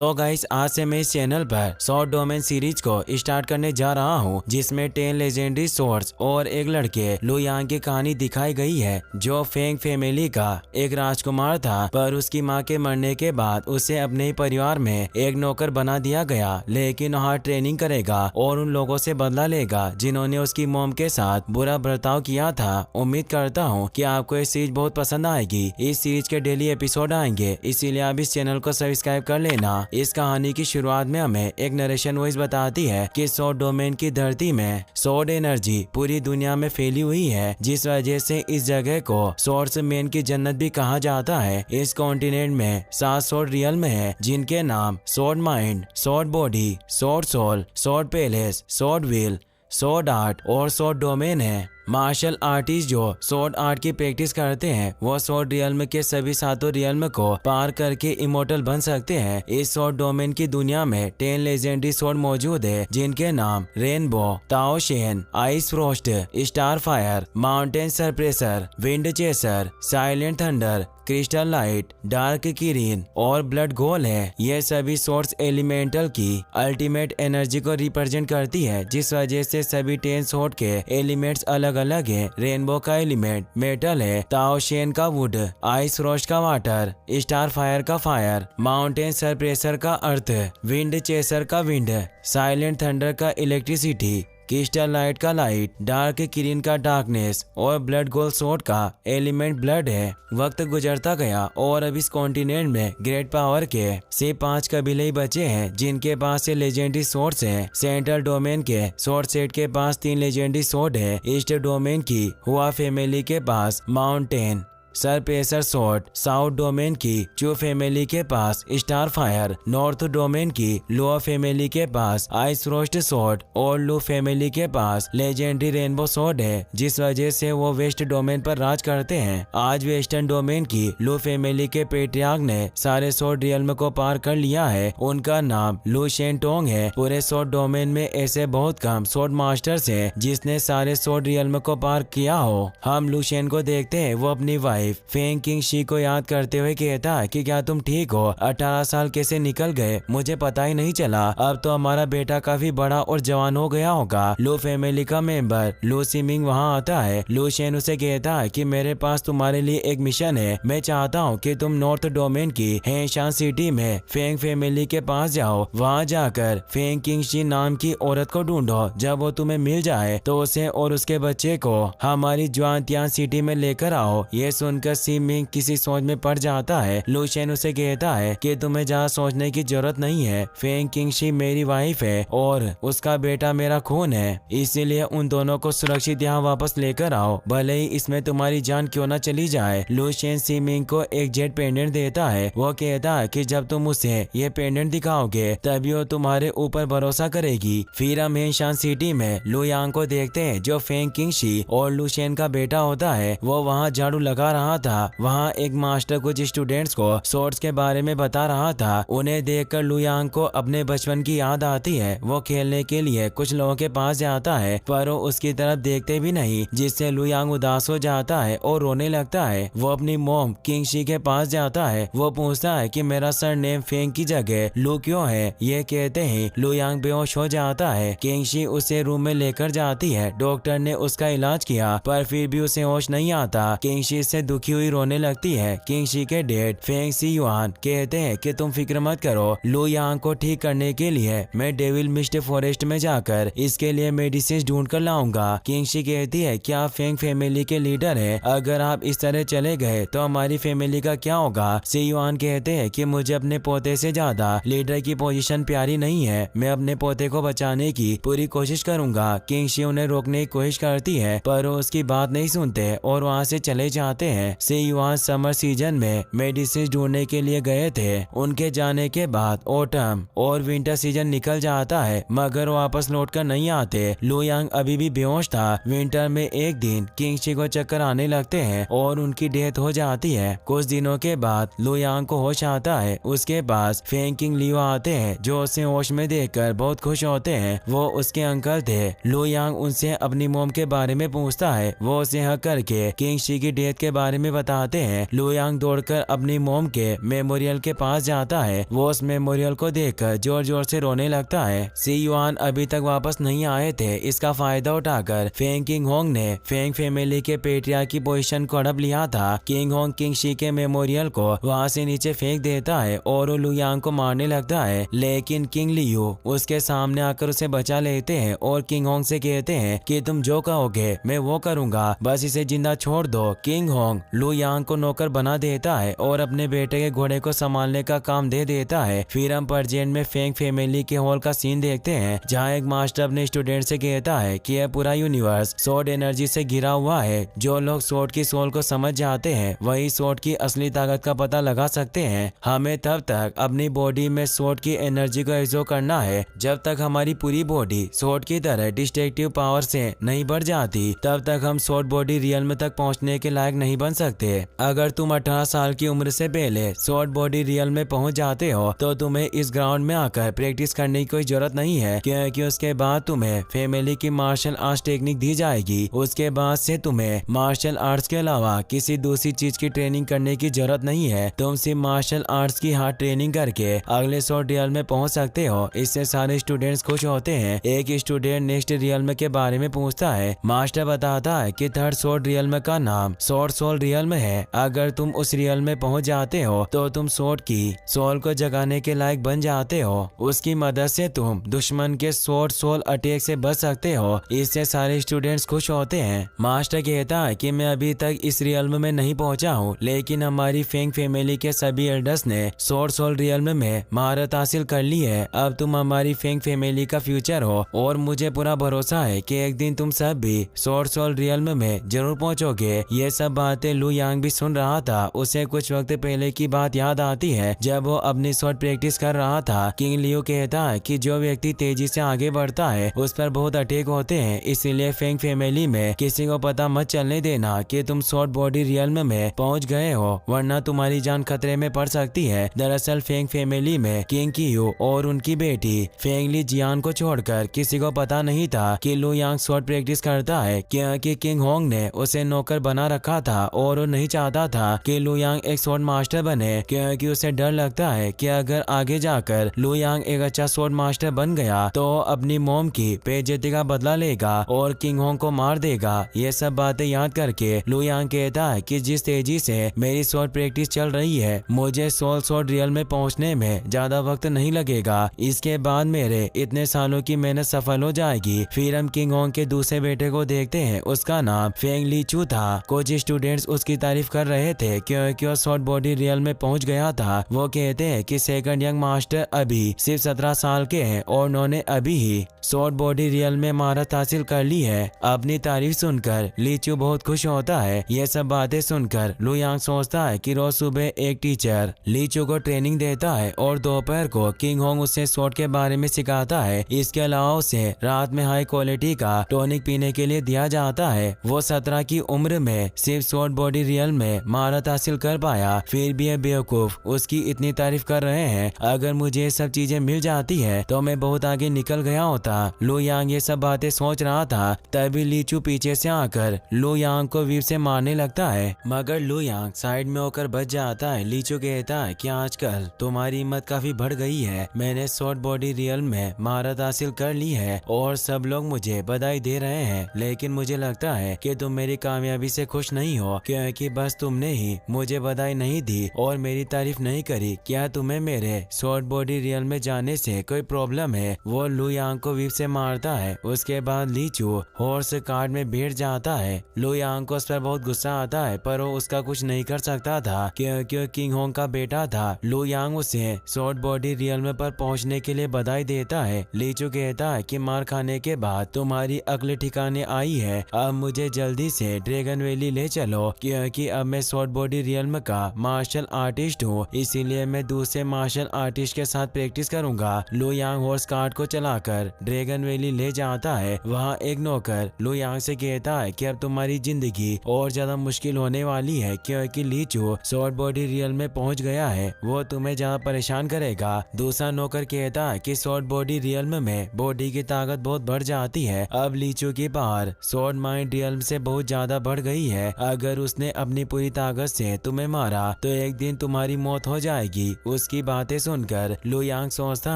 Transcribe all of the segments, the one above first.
तो गाइस आज से मैं इस चैनल पर शॉर्ट डोमेन सीरीज को स्टार्ट करने जा रहा हूँ, जिसमें 10 लेजेंडरी सोर्ड्स और एक लड़के लू यांग की कहानी दिखाई गई है, जो फेंग फैमिली का एक राजकुमार था। पर उसकी मां के मरने के बाद उसे अपने ही परिवार में एक नौकर बना दिया गया, लेकिन वहाँ ट्रेनिंग करेगा और उन लोगों से बदला लेगा जिन्होंने उसकी मॉम के साथ बुरा बर्ताव किया था। उम्मीद करता हूँ कि आपको ये सीरीज बहुत पसंद आएगी। इस सीरीज के डेली एपिसोड आएंगे, इसीलिए आप इस चैनल को सब्सक्राइब कर लेना। इस कहानी की शुरुआत में हमें एक नरेशन वॉइस बताती है कि सॉर्ड डोमेन की धरती में सॉर्ड एनर्जी पूरी दुनिया में फैली हुई है, जिस वजह से इस जगह को सॉर्ड्समैन की जन्नत भी कहा जाता है। इस कॉन्टिनेंट में 7 सॉर्ड रियल्म है, जिनके नाम sword mind, sword body, sword soul, sword palace, sword wheel, sword art और सॉर्ड डोमेन है। मार्शल आर्टिस्ट जो सॉर्ड आर्ट की प्रैक्टिस करते हैं वो सॉर्ड रियल्म के सभी 7 रियल्म को पार करके इमोर्टल बन सकते हैं। इस सॉर्ड डोमेन की दुनिया में 10 लेजेंडरी सॉर्ड मौजूद है, जिनके नाम rainbow, Tao Shen, ice frost, star fire, mountain suppressor, wind chaser, silent thunder, crystal light, dark Kirin और ब्लड गोल है। ये सभी सोर्स एलिमेंटल की अल्टीमेट एनर्जी को रिप्रेजेंट करती है, जिस वजह से सभी 10 सोर्ड के एलिमेंट्स अलग अलग है। रेनबो का एलिमेंट मेटल है, ताओ शेन का वुड, आइस फ्रोस्ट का वाटर, स्टार फायर का फायर, माउंटेन सरप्रेसर का अर्थ, विंड चेसर का विंड, साइलेंट थंडर का इलेक्ट्रिसिटी, क्रिस्टल लाइट का लाइट, डार्क किरीन का डार्कनेस और ब्लड गोल्ड सोर्ड का एलिमेंट ब्लड है। वक्त गुजरता गया और अब इस कॉन्टिनेंट में ग्रेट पावर के सिर्फ 5 कबीले ही बचे हैं, जिनके पास से लेजेंडरी सोर्ड्स हैं। सेंट्रल डोमेन के सोर्ड सेट के पास 3 लेजेंडरी सोर्ड है। ईस्ट डोमेन की हुआ फैमिली के पास माउंटेन सरप्रेसर सोर्ड, साउथ डोमेन की चू फैमिली के पास स्टार फायर, नॉर्थ डोमेन की लोअर फैमिली के पास आइस रोस्ट सोर्ड और लू फैमिली के पास लेजेंडरी रेनबो सोर्ड है, जिस वजह से वो वेस्ट डोमेन पर राज करते हैं। आज वेस्टर्न डोमेन की लू फैमिली के पेट्रियार्क ने सारे सोर्ड रियल्म को पार कर लिया है। उनका नाम लू शेन टोंग है। पूरे सोर्ड डोमेन में ऐसे बहुत कम सोर्ड मास्टर्स हैं जिसने सारे सोर्ड रियल्म को पार किया हो। हम लू शेन को देखते हैं, वो अपनी वाइफ फेंग किंग शी को याद करते हुए कहता है कि क्या तुम ठीक हो? 18 साल कैसे निकल गए, मुझे पता ही नहीं चला। अब तो हमारा बेटा काफी बड़ा और जवान हो गया होगा। लू फैमिली का मेंबर लू सिमिंग वहाँ आता है। लू शेन उसे कहता है कि मेरे पास तुम्हारे लिए एक मिशन है। मैं चाहता हूँ कि तुम नॉर्थ डोमेन की हेशान सिटी में फेंग फैमिली के पास जाओ। वहाँ जाकर फेंग किंग शी नाम की औरत को ढूंढो। जब वो तुम्हें मिल जाए तो उसे और उसके बच्चे को हमारी ज्वांतियान सिटी में लेकर आओ। ये सुनकर सिमिंग किसी सोच में पड़ जाता है। लू शेन उसे कहता है कि तुम्हें जहाँ सोचने की जरूरत नहीं है। फेंग किंग शी मेरी वाइफ है और उसका बेटा मेरा खून है, इसीलिए उन दोनों को सुरक्षित यहाँ वापस लेकर आओ, भले ही इसमें तुम्हारी जान क्यों न चली जाए। लू शेन सिमिंग को एक जेट पेंडेंट देता है। वो कहता है कि जब तुम उसे ये पेंडेंट दिखाओगे तभी वो तुम्हारे ऊपर भरोसा करेगी। फिर हम हेशान सिटी में लू यांग को देखते हैं, जो फेंग किंग शी और लू शेन का बेटा होता है। वो वहाँ झाड़ू लगा रहा था। वहाँ एक मास्टर कुछ स्टूडेंट्स को सोर्ड्स के बारे में बता रहा था। उन्हें देखकर लू यांग को अपने बचपन की याद आती है। वो खेलने के लिए कुछ लोगों के पास जाता है, पर वो उसकी तरफ देखते भी नहीं, जिससे लू यांग उदास हो जाता है और रोने लगता है। वो अपनी मॉम किंग शी के पास जाता है। वो पूछता है कि मेरा सरनेम फेंग की जगह लू क्यों है। ये कहते ही लू यांग बेहोश हो जाता है। किंग शी उसे रूम में लेकर जाती है। डॉक्टर ने उसका इलाज किया, पर फिर भी उसे होश नहीं आता। किंग शी से दुखी हुई रोने लगती है। किंग शी के डैड फेंग सी युआन कहते हैं कि तुम फिक्र मत करो, लू यांग को ठीक करने के लिए मैं डेविल मिस्ट फॉरेस्ट में जाकर इसके लिए मेडिसिन ढूंढ कर लाऊंगा। किंग शी कहती है कि आप फेंग फैमिली के लीडर है, अगर आप इस तरह चले गए तो हमारी फैमिली का क्या होगा। सी युआन कहते हैं कि मुझे अपने पोते से ज्यादा लीडर की पोजीशन प्यारी नहीं है। मैं अपने पोते को बचाने की पूरी कोशिश करूंगा। किंग शी उन्हें रोकने की कोशिश करती है, पर वो उसकी बात नहीं सुनते और वहाँ से चले जाते हैं। सी युआन समर सीजन में मेडिसिन ढूंढने के लिए गए थे। उनके जाने के बाद ऑटम और विंटर सीजन निकल जाता है, मगर वापस लौटकर नहीं आते। लू यांग अभी भी बेहोश था। विंटर में एक दिन किंग शी को चक्कर आने लगते हैं और उनकी डेथ हो जाती है। कुछ दिनों के बाद लू यांग को होश आता है। उसके पास फेंग किंग लियो आते हैं, जो उसे होश में देखकर बहुत खुश होते हैं। वो उसके अंकल थे। लू यांग उनसे अपनी मॉम के बारे में पूछता है। वो उसे हक करके किंग शी की डेथ के बारे बारे में बताते हैं। लू यांग दौड़कर अपनी मोम के मेमोरियल के पास जाता है। वो उस मेमोरियल को देखकर जोर जोर से रोने लगता है। सी युआन अभी तक वापस नहीं आए थे। इसका फायदा उठाकर फेंग किंग होंग ने फेंग फैमिली के पेट्रिया की पोजीशन को हड़प लिया था। किंग होंग किंग शी के मेमोरियल को वहां से नीचे फेंक देता है और वो लू यांग को मारने लगता है, लेकिन किंग लियू उसके सामने आकर उसे बचा लेते हैं और किंग होंग से कहते हैं कि तुम जो कहोगे मैं वो करूंगा, बस इसे जिंदा छोड़ दो। किंग होंग लू यांग को नौकर बना देता है और अपने बेटे के घोड़े को संभालने का काम दे देता है। फिर हम परजेंट में फेंग फैमिली के हॉल का सीन देखते हैं, जहाँ एक मास्टर अपने स्टूडेंट से कहता है कि यह पूरा यूनिवर्स सोर्ड एनर्जी से घिरा हुआ है। जो लोग सोर्ड की सोल को समझ जाते हैं वही सोर्ड की असली ताकत का पता लगा सकते हैं। हमें तब तक अपनी बॉडी में सोर्ड की एनर्जी को एब्जॉर्ब करना है जब तक हमारी पूरी बॉडी सोर्ड की तरह डिस्ट्रक्टिव पावर से नहीं बढ़ जाती, तब तक हम सोर्ड बॉडी रियल्म तक पहुंचने के लायक नहीं बन सकते। अगर तुम 18 साल की उम्र से पहले सोर्ड बॉडी रियल्म में पहुंच जाते हो तो तुम्हें इस ग्राउंड में आकर प्रैक्टिस करने की कोई जरूरत नहीं है, क्योंकि उसके बाद तुम्हें फैमिली की मार्शल आर्ट्स टेक्निक दी जाएगी। उसके बाद से तुम्हें मार्शल आर्ट्स के अलावा किसी दूसरी चीज की ट्रेनिंग करने की जरूरत नहीं है। तुम सिर्फ मार्शल आर्ट्स की हार्ड ट्रेनिंग करके अगले सोर्ड रियल्म में पहुंच सकते हो। इससे सारे स्टूडेंट्स खुश होते हैं। एक स्टूडेंट नेक्स्ट रियल्म के बारे में पूछता है। मास्टर बताता है कि थर्ड सोर्ड रियल्म का नाम सोर्ड सोल रियल्म है। अगर तुम उस रियल्म में पहुंच जाते हो तो तुम सोर्ड की सोल को जगाने के लायक बन जाते हो। उसकी मदद से तुम दुश्मन के सोर्ड सोल अटैक से बच सकते हो। इससे सारे स्टूडेंट्स खुश होते हैं। मास्टर कहता है कि मैं अभी तक इस रियल्म में नहीं पहुंचा हूं, लेकिन हमारी फेंग फैमिली के सभी एल्डर्स ने सोर्ड सोल रियल्म में महारत हासिल कर ली है। अब तुम हमारी फेंग फैमिली का फ्यूचर हो और मुझे पूरा भरोसा है कि एक दिन तुम सब भी सोर्ड सोल रियल्म में जरूर पहुंचोगे। ये सब बातें लू यांग भी सुन रहा था। उसे कुछ वक्त पहले की बात याद आती है जब वो अपनी शॉट प्रैक्टिस कर रहा था। किंग लियू कहता है कि जो व्यक्ति तेजी से आगे बढ़ता है उस पर बहुत अटैक होते हैं, इसीलिए फेंग फैमिली में किसी को पता मत चलने देना कि तुम शॉर्ट बॉडी रियल्म में पहुंच गए हो, वरना तुम्हारी जान खतरे में पड़ सकती है। दरअसल फेंग फैमिली में किंग कियू और उनकी बेटी फेंग ली जियान को छोड़कर किसी को पता नहीं था कि लू यांग शॉर्ट प्रैक्टिस करता है, क्योंकि किंग होंग ने उसे नौकर बना रखा था और वो नहीं चाहता था कि लू यांग एक शॉर्ट मास्टर बने, क्योंकि उसे डर लगता है कि अगर आगे जाकर लू यांग एक अच्छा शॉर्ट मास्टर बन गया तो अपनी मोम की बेइज्जती का बदला लेगा और किंग होंग को मार देगा। ये सब बातें याद करके लू यांग कहता है कि जिस तेजी से मेरी शॉर्ट प्रैक्टिस चल रही है मुझे सोल शॉर्ट रियल में पहुंचने में ज्यादा वक्त नहीं लगेगा। इसके बाद मेरे इतने सालों की मेहनत सफल हो जाएगी। फिर हम किंग होंग के दूसरे बेटे को देखते हैं। उसका नाम फेंग ली चू था। कुछ स्टूडेंट्स उसकी तारीफ कर रहे थे क्योंकि वो शॉर्ट बॉडी रियल में पहुंच गया था। वो कहते हैं कि सेकंड यंग मास्टर अभी सिर्फ 17 साल के हैं और उन्होंने अभी ही शॉर्ट बॉडी रियल में महारत हासिल कर ली है। अपनी तारीफ सुनकर ली चू बहुत खुश होता है। ये सब बातें सुनकर लू यांग सोचता है कि रोज सुबह एक टीचर ली चू को ट्रेनिंग देता है और दोपहर को किंग होंग उसे शॉर्ट के बारे में सिखाता है। इसके अलावा उसे रात में हाई क्वालिटी का टॉनिक पीने के लिए दिया जाता है। वो 17 की उम्र में सिर्फ शॉर्ट बॉडी रियल में महारत हासिल कर पाया, फिर भी ये बेवकूफ उसकी इतनी तारीफ कर रहे हैं। अगर मुझे ये सब चीजें मिल जाती है तो मैं बहुत आगे निकल गया होता। लू यांग ये सब बातें सोच रहा था, तभी ली चू पीछे से आकर लू यांग को वीर से मारने लगता है, मगर लू यांग साइड में होकर बच जाता है। ली चू कहता है कि आजकल तुम्हारी हिम्मत काफी बढ़ गई है। मैंने शॉर्ट बॉडी रियल में महारत हासिल कर ली है और सब लोग मुझे बधाई दे रहे हैं, लेकिन मुझे लगता है कि तुम मेरी कामयाबी से खुश नहीं हो, क्योंकि बस तुमने ही मुझे बधाई नहीं दी और मेरी तारीफ नहीं करी। क्या तुम्हें मेरे शॉर्ट बॉडी रियल में जाने से कोई प्रॉब्लम है? वो लू यांग को वीप से मारता है। उसके बाद ली चू हॉर्स कार्ड में बैठ जाता है। लू यांग को उस पर बहुत गुस्सा आता है, पर वो उसका कुछ नहीं कर सकता था क्योंकि किंग होंग का बेटा था। लू यांग उसे शॉर्ट बॉडी रियल में पर पहुंचने के लिए बधाई देता है। ली चू कहता है कि मार खाने के बाद तुम्हारी अगले ठिकाने आई है, अब मुझे जल्दी से ड्रैगन वैली ले चलो, क्योंकि अब मैं शॉर्ट बॉडी रियल्म का मार्शल आर्टिस्ट हूँ, इसीलिए मैं दूसरे मार्शल आर्टिस्ट के साथ प्रैक्टिस करूंगा। लू यांग हॉर्स कार्ट को चलाकर ड्रैगन वैली ले जाता है। वहाँ एक नौकर लू यांग से कहता है कि अब तुम्हारी जिंदगी और ज्यादा मुश्किल होने वाली है, क्योंकि ली चू शॉर्ट बॉडी रियल में पहुँच गया है, वो तुम्हें ज्यादा परेशान करेगा। दूसरा नौकर कहता है कि शॉर्ट बॉडी रियल्म में बॉडी की ताकत बहुत बढ़ जाती है। अब ली चू की पावर शॉर्ट माइंड रियल्म से बहुत ज्यादा बढ़ गई है। अगर उसने अपनी पूरी ताकत से तुम्हें मारा तो एक दिन तुम्हारी मौत हो जाएगी। उसकी बातें सुनकर लू यांग सोचता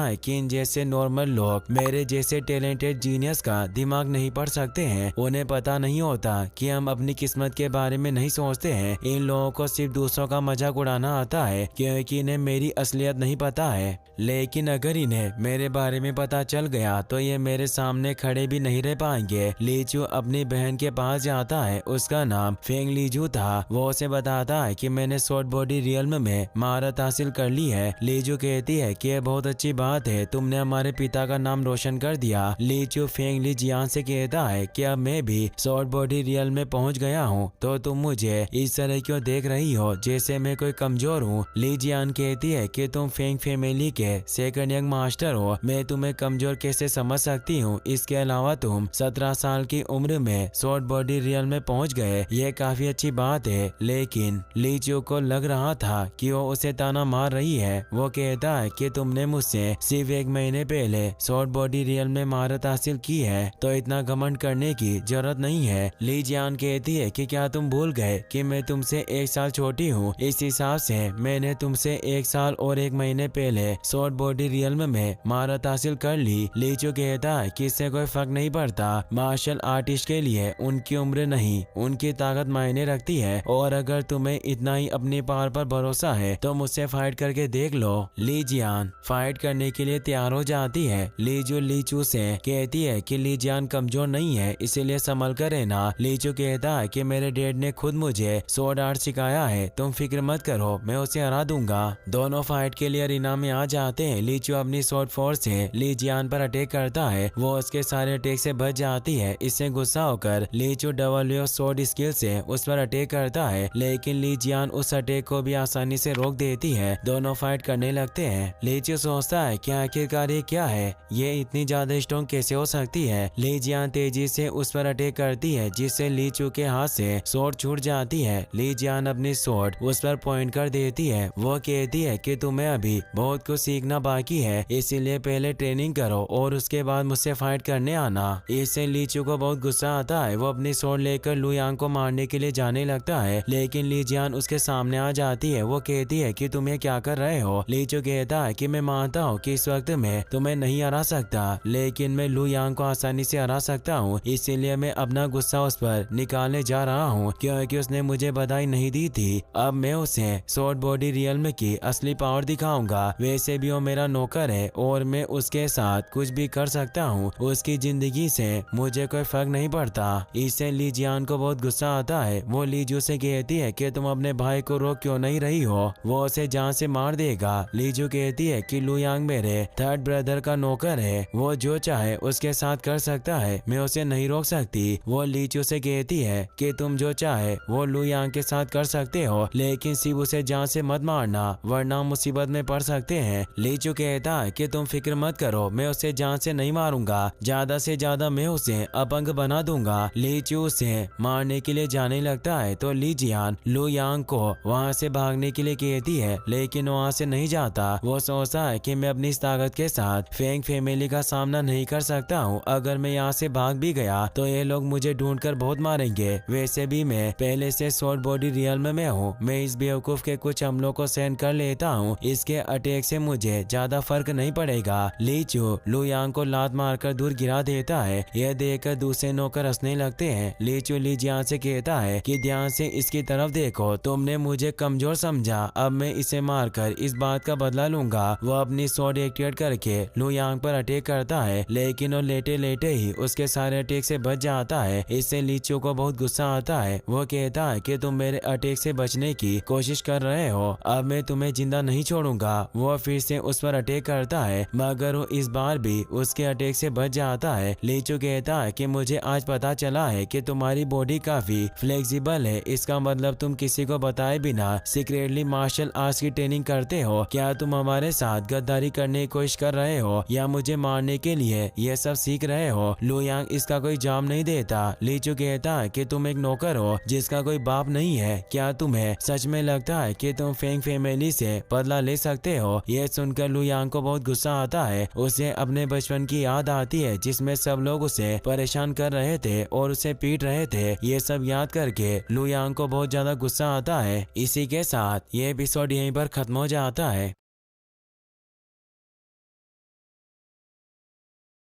है कि इन जैसे नॉर्मल लोग मेरे जैसे टैलेंटेड जीनियस का दिमाग नहीं पढ़ सकते हैं। उन्हें पता नहीं होता कि हम अपनी किस्मत के बारे में नहीं सोचते हैं। इन लोगों को सिर्फ दूसरों का मजाक उड़ाना आता है क्योंकि इन्हें मेरी असलियत नहीं पता है। लेकिन अगर इन्हें मेरे बारे में पता चल गया तो ये मेरे सामने खड़े भी नहीं रह पाएंगे। लीचू अपनी बहन के पास जाता है, उसका नाम फेंग लीजू था। वो उसे बताता है कि मैंने शॉर्ट बॉडी रियल्म में महारत हासिल कर ली है। लीजू कहती है कि यह बहुत अच्छी बात है, तुमने हमारे पिता का नाम रोशन कर दिया। लीचू फेंग ली जियान से कहता है कि अब मैं भी शॉर्ट बॉडी रियल में पहुंच गया हूँ, तो तुम मुझे इस तरह क्यों देख रही हो जैसे मैं कोई कमजोर हूँ। ली जियान कहती है कि तुम फेंग फैमिली के सेकंड यंग मास्टर हो, मैं तुम्हें कमजोर कैसे समझ सकती हूँ। इसके अलावा तुम 17 साल की उम्र में शॉर्ट बॉडी रियल में पहुंच गए, ये काफी अच्छी बात है। लेकिन लीचू को लग रहा था कि वो उसे ताना मार रही है। वो कहता है कि तुमने मुझसे सिर्फ 1 महीने पहले शॉर्ट बॉडी रियल में महारत हासिल की है, तो इतना घमंड करने की जरूरत नहीं है। ली जियान कहती है कि क्या तुम भूल गए कि मैं तुमसे 1 साल छोटी हूँ। इस हिसाब से मैंने तुमसे 1 साल और 1 महीने पहले शॉर्ट बॉडी रियल्म में महारत हासिल कर ली। लीचू कहता है कि इससे कोई फर्क नहीं पड़ता, मार्शल आर्टिस्ट के लिए उनकी उम्र नहीं उनकी ताकत मायने रखती है, और अगर तुम्हें इतना ही अपनी पावर पर भरोसा है तो मुझसे फाइट करके देख लो। ली जियान फाइट करने के लिए तैयार हो जाती है। लीचू लीचू से कहती है कि ली जियान कमजोर नहीं है, इसीलिए संभल कर रहना। लीचू कहता है कि मेरे डैड ने खुद मुझे स्वॉर्ड आर्ट सिखाया है, तुम फिक्र मत करो, मैं उसे हरा दूंगा। दोनों फाइट के लिए अरीना में आ जाते हैं। लीचू अपनी स्वॉर्ड फोर्स से ली जियान पर अटैक करता है, वो उसके सारे अटैक से बच जाती है। इससे गुस्सा होकर लीचू डबल स्वॉर्ड स्किल से उस पर अटैक करता है, लेकिन ली जियान उस अटैक को भी आसानी से रोक देती है। दोनों फाइट करने लगते हैं। लीचू सोचता है कि आखिरकार ये क्या है, ये इतनी ज्यादा स्ट्रॉन्ग कैसे हो सकती है। ली जियान तेजी से उस पर अटैक करती है, जिससे लीचू के हाथ से स्वॉर्ड छूट जाती है। ली जियान अपनी स्वॉर्ड उस पर पॉइंट कर देती है। वो कहती है कि तुम्हें अभी बहुत कुछ सीखना बाकी है, इसीलिए पहले ट्रेनिंग करो और उसके बाद मुझसे फाइट करने आना। इससे लीचू को बहुत गुस्सा आता है। वो अपनी स्वॉर्ड लेकर लू यांग को मारने के लिए जाने लगता है, लेकिन ली जियान उसके सामने आ जाती है। वो कहती है कि तुम ये क्या कर रहे हो। लीचू कहता है कि मैं मानता हूँ कि इस वक्त मैं तुम्हें नहीं हरा सकता, लेकिन मैं लू यांग को आसानी से हरा सकता हूँ, इसीलिए मैं अपना गुस्सा उस पर निकालने जा रहा हूँ क्योंकि उसने मुझे बधाई नहीं दी थी। अब मैं उसे शॉर्ट बॉडी रियल्म की असली पावर दिखाऊंगा। वैसे भी वो मेरा नौकर है और मैं उसके साथ कुछ भी कर सकता हूँ, उसकी जिंदगी से मुझे कोई फर्क नहीं पड़ता। इससे ली जियान को बहुत गुस्सा आता है। वो लीजू से कहती है कि तुम अपने भाई को रोक क्यों नहीं रही हो, वो उसे जान से मार देगा। लीजू कहती है कि लू यांग मेरे थर्ड ब्रदर का नौकर है, वो जो चाहे उसके साथ कर सकता है, मैं उसे नहीं रोक सकती। वो लीचू से कहती है कि तुम जो चाहे वो लू यांग के साथ कर सकते हो, लेकिन सिर्फ उसे जान से मत मारना वरना मुसीबत में पड़ सकते हैं। लीचू कहता है कि तुम फिक्र मत करो, मैं उसे जान से नहीं मारूंगा, ज्यादा से ज्यादा मैं उसे अपंग बना दूंगा। लीचू उसे मारने के लिए जाने लगता है तो ली जियान लू यांग को वहाँ से भागने के लिए कहती है, लेकिन वहाँ से नहीं जाता। वो सोचता है कि मैं अपनी इस ताकत के साथ फेंग फैमिली का सामना नहीं कर सकता हूँ। अगर मैं यहाँ से भाग भी गया तो ये लोग मुझे ढूंढकर बहुत मारेंगे। वैसे भी मैं पहले से शॉर्ट बॉडी रियल्म में हूँ, मैं इस बेवकूफ के कुछ हमलों को सहन कर लेता हूँ, इसके अटैक से मुझे ज्यादा फर्क नहीं पड़ेगा। लीचू लू यांग को लात मारकर दूर गिरा देता है। यह देखकर दूसरे नौकर हंसने लगते हैं। लीचू ली जियान से कहता है कि ध्यान से इसकी तरफ देखो, तुमने मुझे कमजोर समझा, अब मैं इसे मारकर इस बात का बदला लूंगा। वो अपनी स्वॉर्ड एक्टिवेट करके लू यांग पर अटैक करता है, लेकिन वो लेटे लेटे ही उसके सारे अटैक से बच जाता है। इससे लीचू को बहुत गुस्सा आता है। वो कहता है कि तुम मेरे अटैक से बचने की कोशिश कर रहे हो, अब मैं तुम्हें जिंदा नहीं छोड़ूंगा। वो फिर से उस पर अटैक करता है, मगर वो इस बार भी उसके अटैक से बच जाता है। लीचू कहता है कि मुझे आज पता चला है कि तुम्हारी बॉडी काफी फ्लेक्सिबल है, इसका मतलब तुम किसी को बताए बिना सीक्रेटली मार्शल आर्ट्स की ट्रेनिंग करते हो। क्या तुम हमारे साथ गद्दारी करने की कोशिश कर रहे हो या मुझे मारने के लिए ये सब सीख रहे हो? लू यांग इसका कोई जवाब नहीं देता। लीचू कहता है कि तुम एक नौकर हो जिसका कोई बाप नहीं है, क्या तुम्हें सच में लगता है कि तुम फेंग फैमिली से बदला ले सकते हो? यह सुनकर लू यांग को बहुत गुस्सा आता है। उसे अपने बचपन की याद आती है जिसमें सब लोग उसे परेशान कर रहे थे और उसे पीट रहे थे। ये सब याद करके के लुयांग को बहुत ज्यादा गुस्सा आता है। इसी के साथ ये एपिसोड यहीं पर खत्म हो जाता है।